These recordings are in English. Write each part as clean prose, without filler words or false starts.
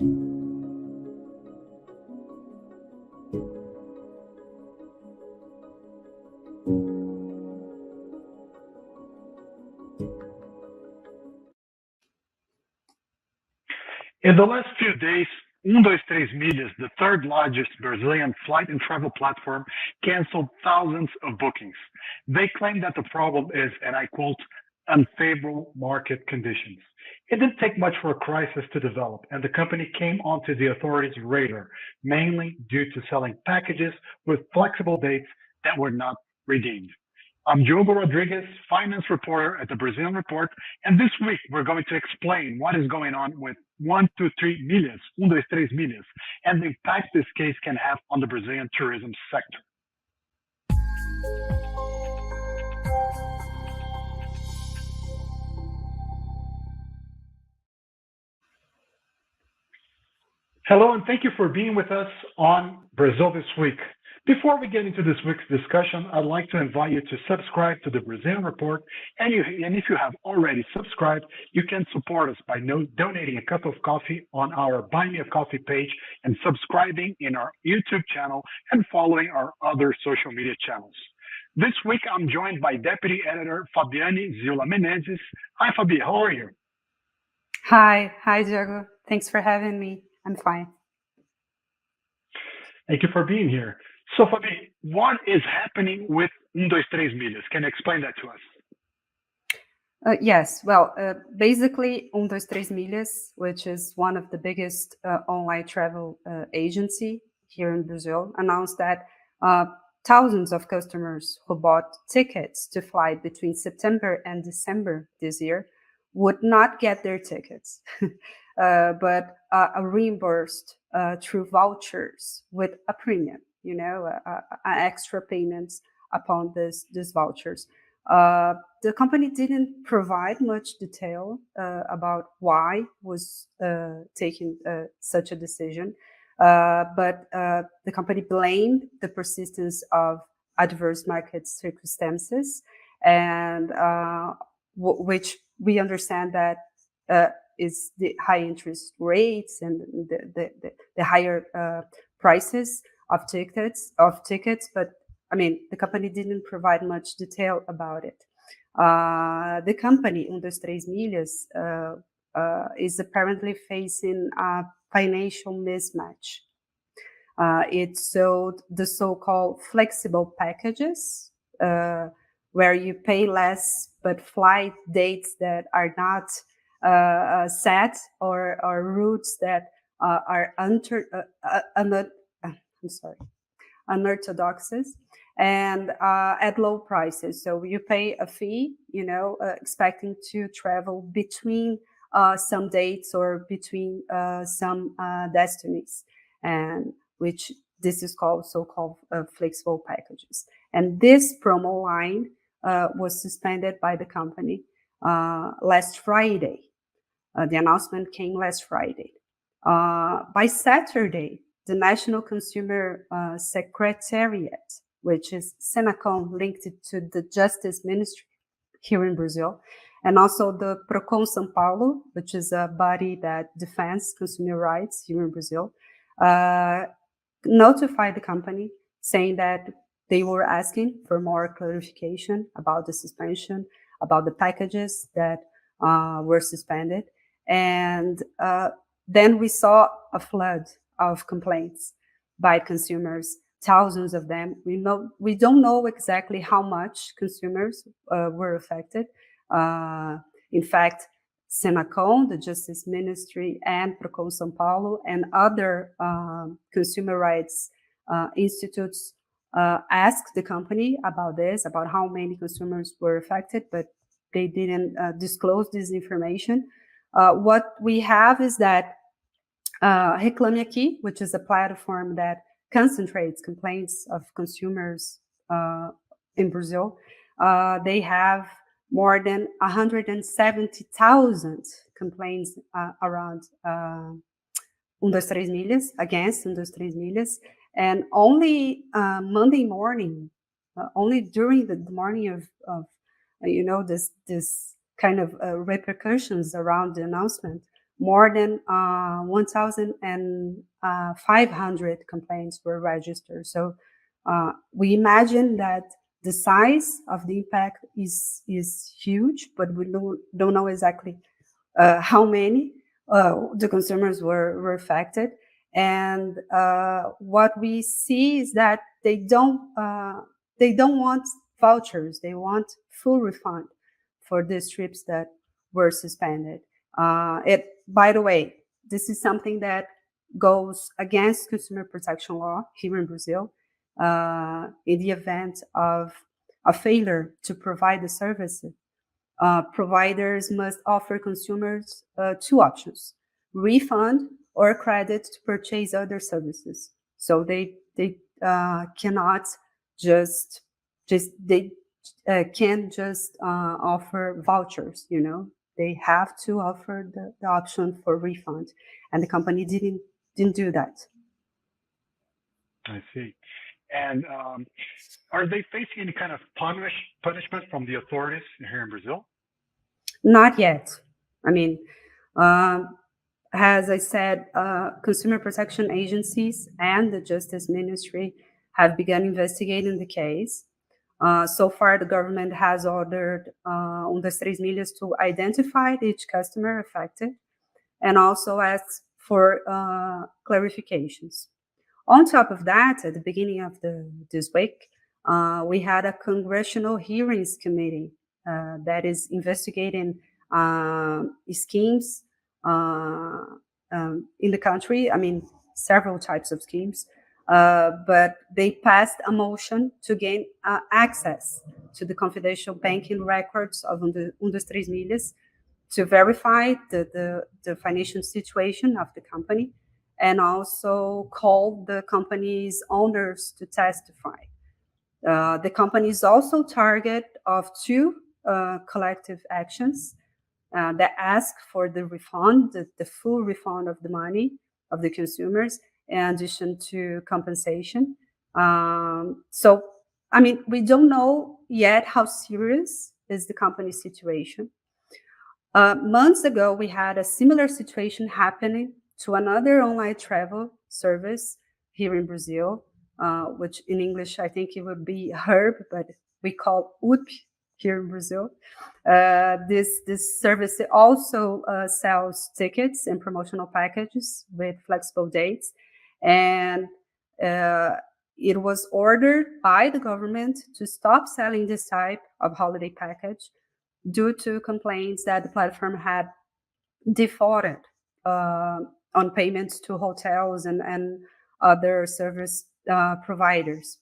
In the last few days, 123 Milhas, the third largest Brazilian flight and travel platform, canceled thousands of bookings. They claim that the problem is, and I quote, unfavorable market conditions. It didn't take much for a crisis to develop, and the company came onto the authorities' radar, mainly due to selling packages with flexible dates that were not redeemed. I'm Diogo Rodriguez, finance reporter at the Brazilian Report, and this week we're going to explain what is going on with 123 milhas, 123 milhas, and the impact this case can have on the Brazilian tourism sector. Hello, and thank you for being with us on Brazil This Week. Before we get into this week's discussion, I'd like to invite you to subscribe to the Brazilian Report. And if you have already subscribed, you can support us by donating a cup of coffee on our Buy Me a Coffee page and subscribing in our YouTube channel and following our other social media channels. This week, I'm joined by Deputy Editor Fabiane Ziolla Menezes. Hi, Fabi. How are you? Hi, Diogo. Thanks for having me. I'm fine. Thank you for being here. So, Fabi, what is happening with 123 milhas? Can you explain that to us? Yes, well, basically, 123 Milhas, which is one of the biggest online travel agency here in Brazil, announced that thousands of customers who bought tickets to fly between September and December this year would not get their tickets, but are reimbursed through vouchers with a premium, extra payments upon these vouchers. The company didn't provide much detail about why was taking such a decision, but the company blamed the persistence of adverse market circumstances, and which we understand that is the high interest rates and the higher prices of tickets. But I mean, the company didn't provide much detail about it. The company, 123 Milhas, is apparently facing a financial mismatch. It sold the so-called flexible packages, where you pay less, but flight dates that are not set or routes that are unorthodox and at low prices. So you pay a fee, expecting to travel between some dates or between some destinies, and which this is called so-called flexible packages. And this promo line was suspended by the company last Friday. The announcement came last Friday. By Saturday, the National Consumer Secretariat, which is Senacom, linked to the Justice Ministry here in Brazil, and also the Procon São Paulo, which is a body that defends consumer rights here in Brazil, notified the company saying that they were asking for more clarification about the suspension, about the packages that were suspended. And then we saw a flood of complaints by consumers, thousands of them. We don't know exactly how much consumers were affected. In fact, Senacom, the Justice Ministry, and Procon São Paulo, and other consumer rights institutes asked the company about this, about how many consumers were affected, but they didn't disclose this information. What we have is that Reclame Aqui, which is a platform that concentrates complaints of consumers in Brazil, they have more than 170,000 complaints around 123 Milhas, against 123 Milhas. And only Monday morning, only during the morning of this kind of repercussions around the announcement, more than 1,500 complaints were registered. So we imagine that the size of the impact is huge, but we don't know exactly how many the consumers were affected. And what we see is that they don't want vouchers; they want full refund for these trips that were suspended. By the way, this is something that goes against consumer protection law here in Brazil. In the event of a failure to provide the service, providers must offer consumers two options: refund or credit to purchase other services. So they cannot just they can't just offer vouchers. They have to offer the option for refund, and the company didn't do that. I see. And are they facing any kind of punishment from the authorities here in Brazil? Not yet. I mean, um, as I said, consumer protection agencies and the Justice Ministry have begun investigating the case. So far, the government has ordered das Três Milhas to identify each customer affected and also ask for clarifications. On top of that, at the beginning of this week, we had a congressional hearings committee that is investigating schemes uh, in the country. I mean, several types of schemes, but they passed a motion to gain access to the confidential banking records of das Três Milhas to verify the financial situation of the company and also call the company's owners to testify. The company is also target of two collective actions that ask for the refund, the full refund of the money of the consumers, in addition to compensation. So, I mean, we don't know yet how serious is the company's situation. Months ago, we had a similar situation happening to another online travel service here in Brazil, which in English I think it would be Herb, but we call UP here in Brazil. This service also sells tickets and promotional packages with flexible dates, and uh, it was ordered by the government to stop selling this type of holiday package due to complaints that the platform had defaulted uh, on payments to hotels and other service providers.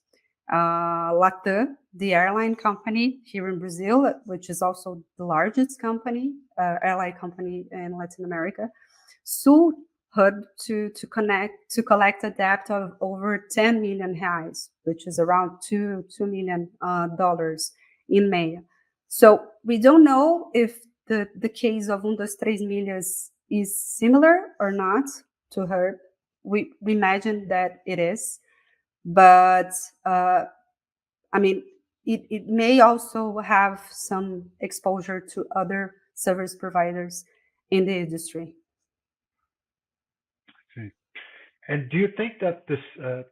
Latam, the airline company here in Brazil, which is also the largest airline company in Latin America, sued HUD to collect a debt of over 10 million reais, which is around $2 million in May. So we don't know if the case of das Três Milhas is similar or not to her. We imagine that it is, but I mean, it may also have some exposure to other service providers in the industry. Okay. And do you think that this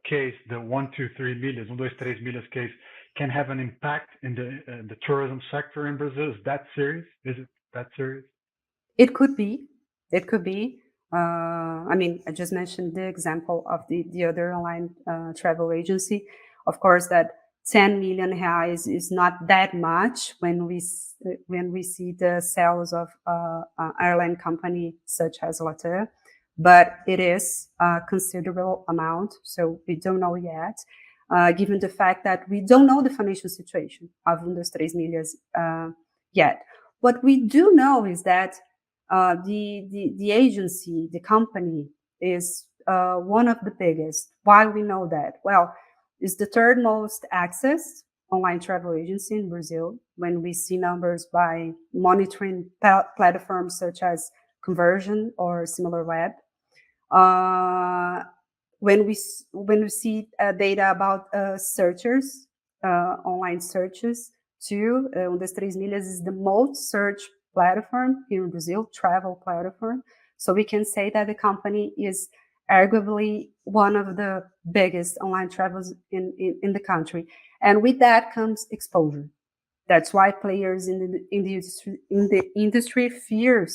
case, the 123 million, 123 million case, can have an impact in the tourism sector in Brazil? Is that serious? Is it that serious? It could be. It could be. I mean, I just mentioned the example of the other online travel agency. Of course, that 10 million reais is not that much when we see the sales of airline company such as Latam, but it is a considerable amount. So we don't know yet, given the fact that we don't know the financial situation of das Três Milhas yet. What we do know is that the agency, the company, is one of the biggest. Why we know that? Well, it's the third most accessed online travel agency in Brazil when we see numbers by monitoring platforms such as Conversion or SimilarWeb. Uh, when we see data about searchers, online searches too, das Três Milhas is the most searched platform here in Brazil, travel platform. So we can say that the company is arguably one of the biggest online travels in the country. And with that comes exposure. That's why players in the industry fear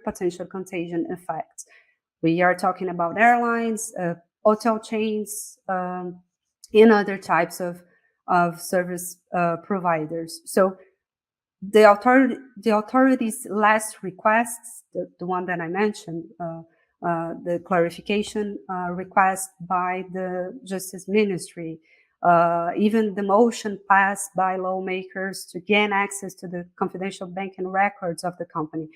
potential contagion effects. We are talking about airlines, hotel chains, and other types of service providers. So the authorities' last requests, the one that I mentioned, the clarification request by the Justice Ministry, even the motion passed by lawmakers to gain access to the confidential banking records of the company.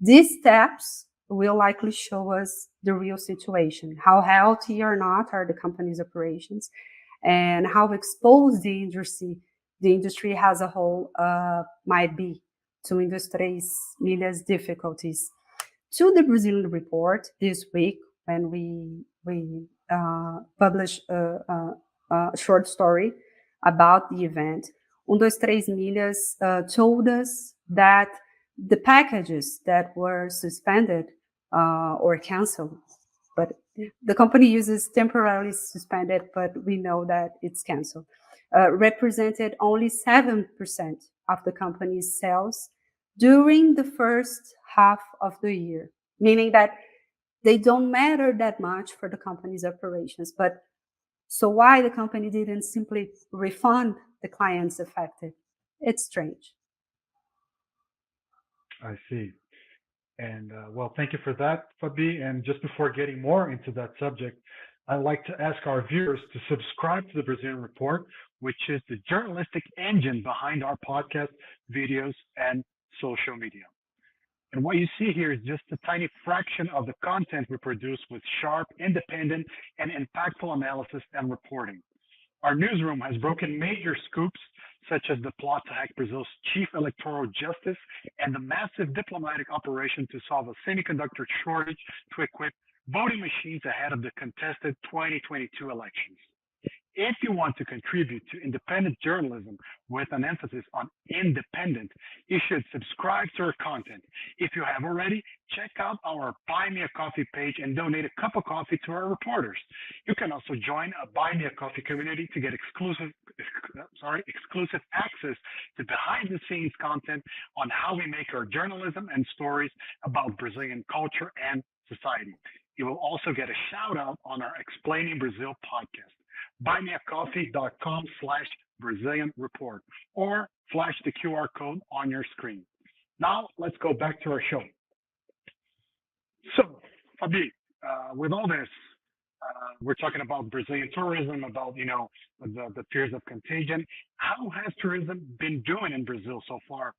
These steps will likely show us the real situation, how healthy or not are the company's operations, and how exposed the industry as a whole might be to Industries Milhas difficulties. To the Brazilian report this week, when we published a short story about the event, 123 Milhas told us that the packages that were suspended or canceled, but the company uses temporarily suspended, but we know that it's canceled, represented only 7% of the company's sales during the first half of the year, meaning that they don't matter that much for the company's operations. But so why the company didn't simply refund the clients affected? It's strange. I see. And well, thank you for that, Fabi. And just before getting more into that subject, I'd like to ask our viewers to subscribe to the Brazilian Report, which is the journalistic engine behind our podcast, videos, and social media. And what you see here is just a tiny fraction of the content we produce with sharp, independent, and impactful analysis and reporting. Our newsroom has broken major scoops, such as the plot to hack Brazil's chief electoral justice and the massive diplomatic operation to solve a semiconductor shortage to equip voting machines ahead of the contested 2022 elections. If you want to contribute to independent journalism with an emphasis on independent, you should subscribe to our content. If you have already, check out our Buy Me a Coffee page and donate a cup of coffee to our reporters. You can also join a Buy Me a Coffee community to get exclusive access to behind the scenes content on how we make our journalism and stories about Brazilian culture and society. You will also get a shout out on our Explaining Brazil podcast. buymeacoffee.com/Brazilian report or flash the QR code on your screen. Now let's go back to our show. So, Fabi, with all this, we're talking about Brazilian tourism, about the fears of contagion. How has tourism been doing in Brazil so far?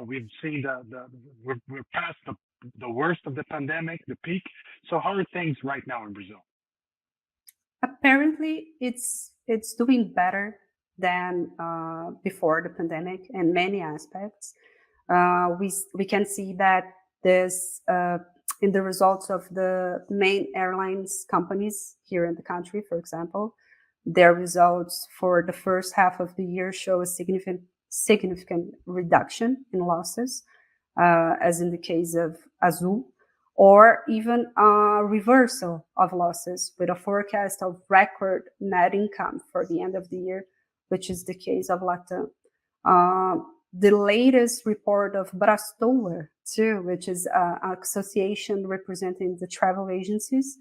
We've seen we're past the worst of the pandemic, the peak. So how are things right now in Brazil? Apparently, it's doing better than before the pandemic in many aspects. We can see that this in the results of the main airlines companies here in the country, for example, their results for the first half of the year show a significant reduction in losses, as in the case of Azul, or even a reversal of losses with a forecast of record net income for the end of the year, which is the case of Latam. The latest report of Brastoa, too, which is an association representing the travel agencies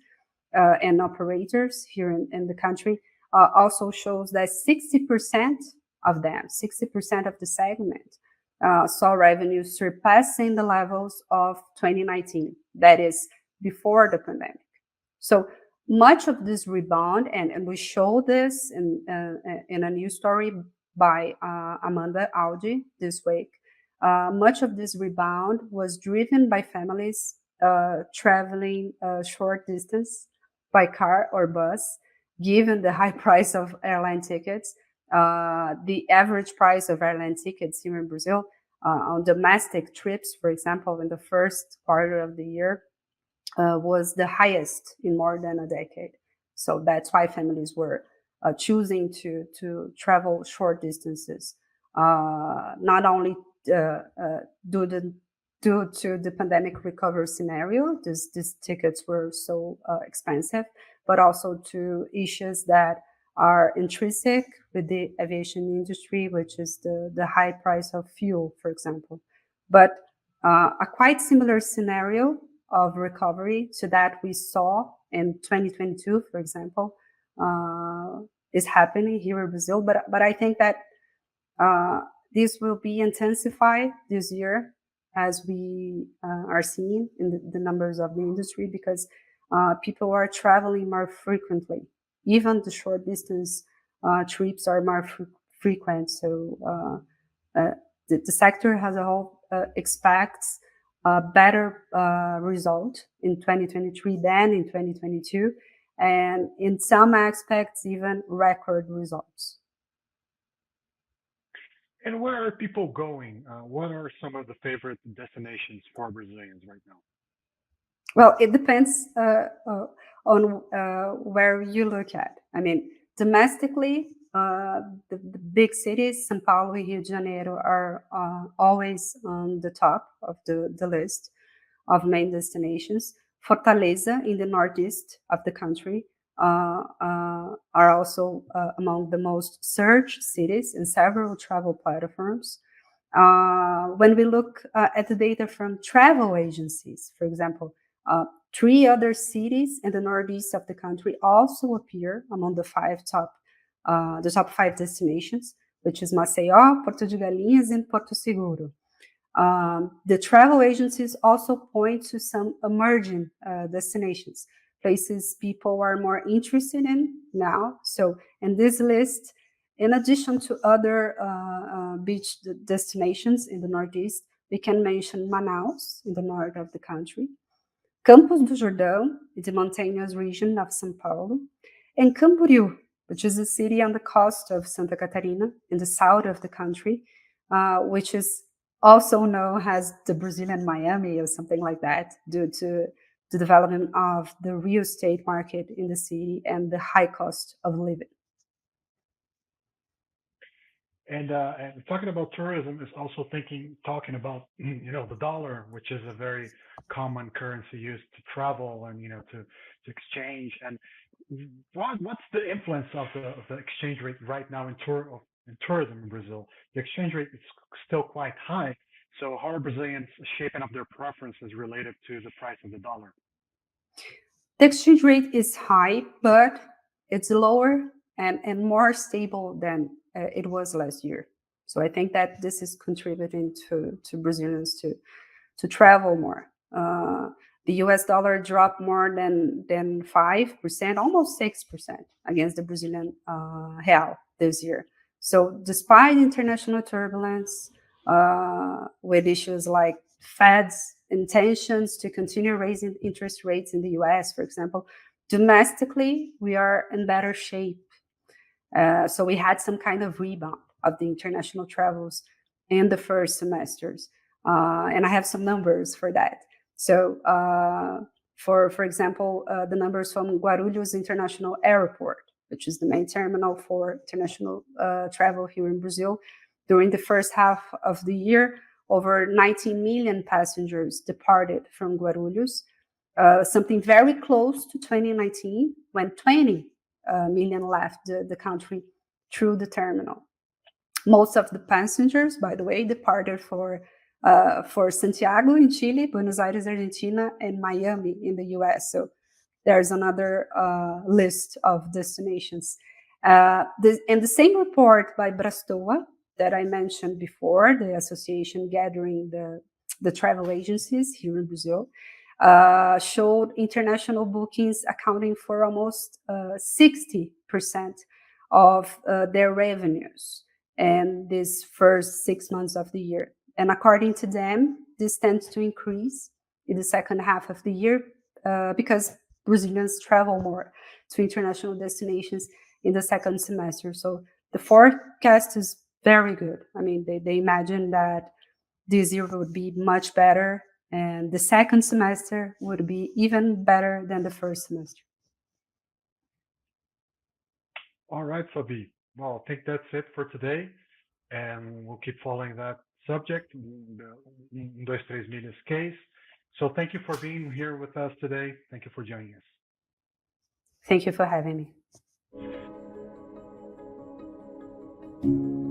and operators here in the country, also shows that 60% of them, 60% of the segment, saw revenues surpassing the levels of 2019, that is, before the pandemic. So much of this rebound, and we show this in a news story by Amanda Audi this week, much of this rebound was driven by families traveling a short distance by car or bus, given the high price of airline tickets. The average price of airline tickets here in Brazil on domestic trips, for example, in the first quarter of the year, was the highest in more than a decade. So that's why families were choosing to travel short distances. Not only do due to the pandemic recovery scenario. These tickets were so expensive, but also to issues that are intrinsic with the aviation industry, which is the high price of fuel, for example. But a quite similar scenario of recovery to that we saw in 2022, for example, is happening here in Brazil. But I think that uh, this will be intensified this year, as we are seeing in the numbers of the industry, because people are traveling more frequently. Even the short distance trips are more frequent. So the sector as a whole expects a better result in 2023 than in 2022, and in some aspects, even record results. And where are people going? What are some of the favorite destinations for Brazilians right now? Well, it depends on where you look at. I mean, domestically, the big cities, São Paulo, Rio de Janeiro, are always on the top of the list of main destinations. Fortaleza, in the northeast of the country, are also among the most searched cities in several travel platforms. When we look at the data from travel agencies, for example, uh, three other cities in the northeast of the country also appear among the top five destinations, which is Maceió, Porto de Galinhas, and Porto Seguro. The travel agencies also point to some emerging destinations, places people are more interested in now. So, in this list, in addition to other beach destinations in the Northeast, we can mention Manaus in the north of the country, Campos do Jordão, the mountainous region of São Paulo, and Camboriú, which is a city on the coast of Santa Catarina in the south of the country, which is also known as the Brazilian Miami or something like that, due to the development of the real estate market in the city and the high cost of living. And talking about tourism is also talking about the dollar, which is a very common currency used to travel and to exchange. And what's the influence of the exchange rate right now in tourism in Brazil? The exchange rate is still quite high. So how are Brazilians shaping up their preferences related to the price of the dollar? The exchange rate is high, but it's lower and more stable than it was last year. So I think that this is contributing to Brazilians to travel more. The US dollar dropped more than 5%, almost 6% against the Brazilian real this year. So, despite international turbulence, with issues like Fed's intentions to continue raising interest rates in the US, for example, domestically, we are in better shape. So we had some kind of rebound of the international travels in the first semesters. And I have some numbers for that. So for example, the numbers from Guarulhos International Airport, which is the main terminal for international travel here in Brazil, during the first half of the year, over 19 million passengers departed from Guarulhos, something very close to 2019, when 20 million left the country through the terminal. Most of the passengers, by the way, departed for Santiago in Chile, Buenos Aires, Argentina, and Miami in the US. So there's another list of destinations. And the same report by Brastoa that I mentioned before, the association gathering the travel agencies here in Brazil, showed international bookings accounting for almost 60% of their revenues in these first 6 months of the year. And according to them, this tends to increase in the second half of the year because Brazilians travel more to international destinations in the second semester. So the forecast is very good. I mean, they imagine that this year would be much better, and the second semester would be even better than the first semester. All right, Fabi. Well, I think that's it for today, and we'll keep following that subject, the 1, 2, 3 Milhas case. So thank you for being here with us today. Thank you for joining us. Thank you for having me.